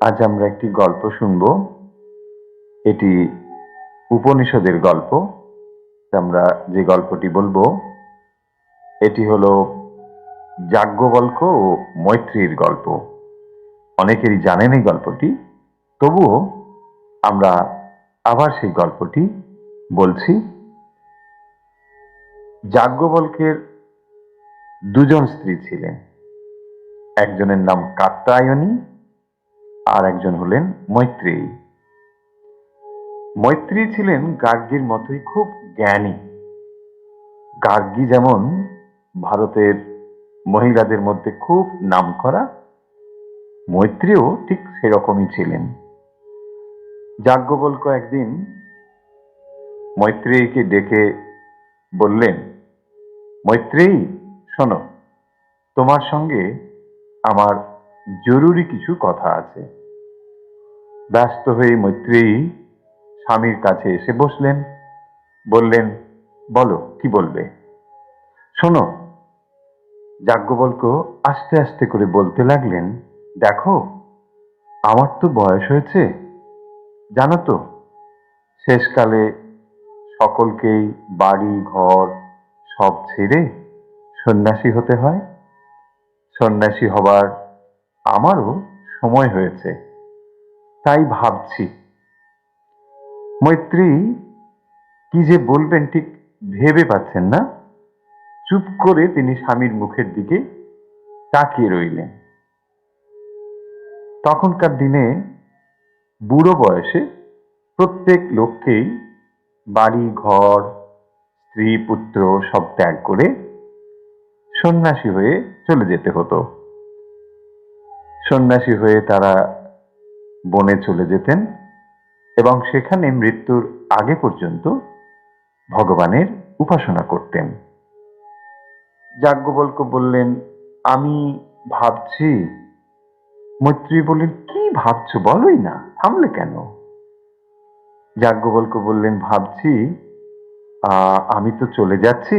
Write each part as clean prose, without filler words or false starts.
আজ আমরা একটি গল্প শুনব। এটি উপনিষদের গল্প। আমরা যে গল্পটি বলবো এটি হলো যাজ্ঞবল্ক্য ও মৈত্রীর গল্প। অনেকেরই জানেন এই গল্পটি, তবুও আমরা আবার সেই গল্পটি বলছি। যাজ্ঞবল্ক্যের দুজন স্ত্রী ছিলেন, একজনের নাম কাত্যায়নী আর একজন হলেন মৈত্রেয়ী। মৈত্রী ছিলেন গার্গীর মতোই খুব জ্ঞানী। গার্গী যেমন ভারতের মহিলাদের মধ্যে খুব নামকরা, মৈত্রীও ঠিক সেরকমই ছিলেন। যাজ্ঞবল্ক্য একদিন মৈত্রেয়ীকে ডেকে বললেন, মৈত্রেয়ী শোনো, তোমার সঙ্গে আমার জরুরি কিছু কথা আছে। ব্যস্ত হয়ে মৈত্রেয়ী স্বামীর কাছে এসে বসলেন, বললেন, বলো কি বলবে। শোনো, যাজ্ঞবল্ক্য আস্তে আস্তে করে বলতে লাগলেন, দেখো আমার তো বয়স হয়েছে, জানো তো শেষকালে সকলকেই বাড়ি ঘর সব ছেড়ে সন্ন্যাসী হতে হয়। সন্ন্যাসী হবার আমারও সময় হয়েছে, তাই ভাবছি। মৈত্রী কি যে বলবেন ঠিক ভেবে পাচ্ছেন না। চুপ করে তিনি স্বামীর মুখের দিকে তাকিয়ে রইলেন। তখনকার দিনে বুড়ো বয়সে প্রত্যেক লোককেই বাড়ি ঘর স্ত্রী পুত্র সব ত্যাগ করে সন্ন্যাসী হয়ে চলে যেতে হতো। সন্ন্যাসী হয়ে তারা বনে চলে যেতেন এবং সেখানে মৃত্যুর আগে পর্যন্ত ভগবানের উপাসনা করতেন। যাজ্ঞবল্ক্য বললেন, আমি ভাবছি। মৈত্রী বললেন, কি ভাবছো বলোই না, থামলে কেন? যাজ্ঞবল্ক্য বললেন, ভাবছি আমি তো চলে যাচ্ছি,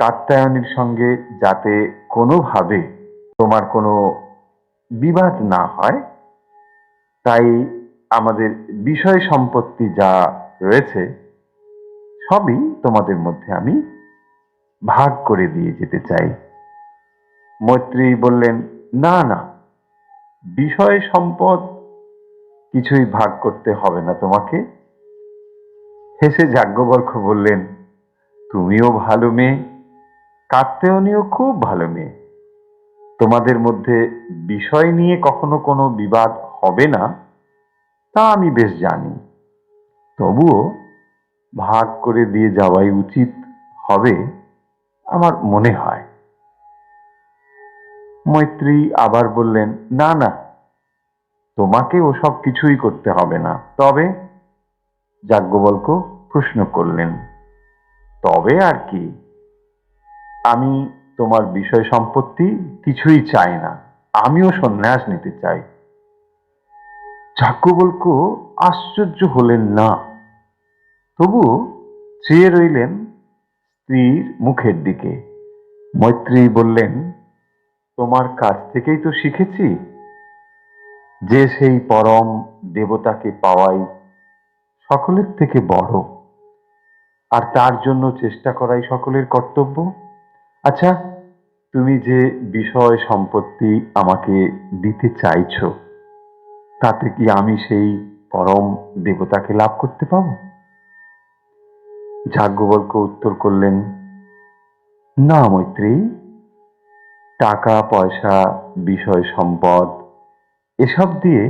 কাত্যায়নীর সঙ্গে যাতে কোনোভাবে তোমার কোনো বিবাদ না হয়, তাই আমাদের বিষয় সম্পত্তি যা রয়েছে সবই তোমাদের মধ্যে আমি ভাগ করে দিয়ে যেতে চাই। মৈত্রী বললেন, না না, বিষয় সম্পদ কিছুই ভাগ করতে হবে না তোমাকে। হেসে যাজ্ঞবল্ক্য বললেন, তুমিও ভালো মেয়ে, কাত্যায়নীও খুব ভালো মেয়ে, তোমাদের মধ্যে বিষয় নিয়ে কখনো কোনো বিবাদ হবে না তা আমি বেশ জানি, তবুও ভাগ করে দিয়ে যাওয়াই উচিত হবে আমার মনে হয়। মৈত্রী আবার বললেন, না না, তোমাকে ওসব কিছুই করতে হবে না। তবে? যাজ্ঞবল্ক্য প্রশ্ন করলেন, তবে আর কি? আমি তোমার বিষয় সম্পত্তি কিছুই চাই না, আমিও সন্ন্যাস নিতে চাই। যাজ্ঞবল্ক্য আশ্চর্য হলেন না, তবুও চেয়ে রইলেন স্ত্রীর মুখের দিকে। মৈত্রী বললেন, তোমার কাছ থেকেই তো শিখেছি যে সেই পরম দেবতাকে পাওয়াই সকলের থেকে বড়, আর তার জন্য চেষ্টা করাই সকলের কর্তব্য। আচ্ছা, তুমি যে বিষয় সম্পত্তি আমাকে দিতে চাইছো, তাতে কি আমি সেই পরম দেবতাকে লাভ করতে পাবো? যাজ্ঞবল্ক্য উত্তর করলেন, না মৈত্রী, টাকা পয়সা বিষয় সম্পদ এসব দিয়ে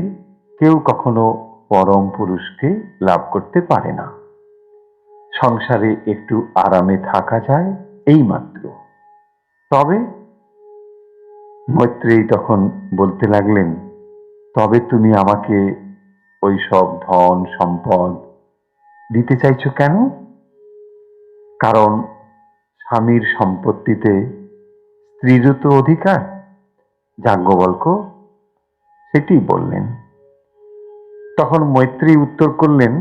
কেউ কখনো পরম পুরুষকে লাভ করতে পারে না। সংসারে একটু আরামে থাকা যায় এই মাত্র। তবে? মৈত্রেয়ী তখন বলতে লাগলেন, তবে তুমি আমাকে ওই সব ধন সম্পদ দিতে চাইছো কেন? কারণ স্বামীর সম্পত্তিতে স্ত্রীরও তো অধিকার। যাজ্ঞবল্ক্য সেটি বললেন। তখন মৈত্রী উত্তর করলেন,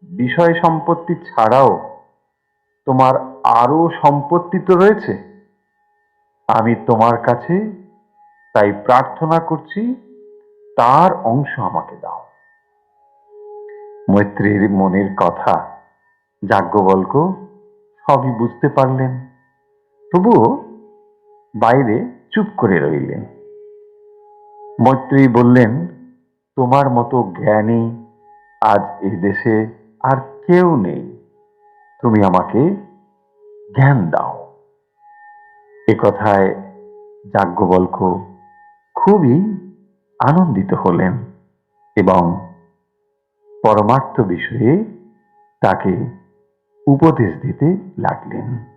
বিষয় সম্পত্তি ছাড়াও তোমার আরো সম্পত্তি তো রয়েছে। আমি তোমার কাছে তাই প্রার্থনা করছি, তার অংশ আমাকে দাও। মৈত্রীর মনের কথা যাজ্ঞবল্ক্য সবই বুঝতে পারলেন, তবুও বাইরে চুপ করে রইলেন। মৈত্রী বললেন, তোমার মতো জ্ঞানী আজ এই দেশে আর কেউ নেই, তুমি আমাকে জ্ঞান দাও। এ কথায় যাজ্ঞবল্ক্য খুবই আনন্দিত হলেন এবং পরমার্থ বিষয়ে তাকে উপদেশ দিতে লাগলেন।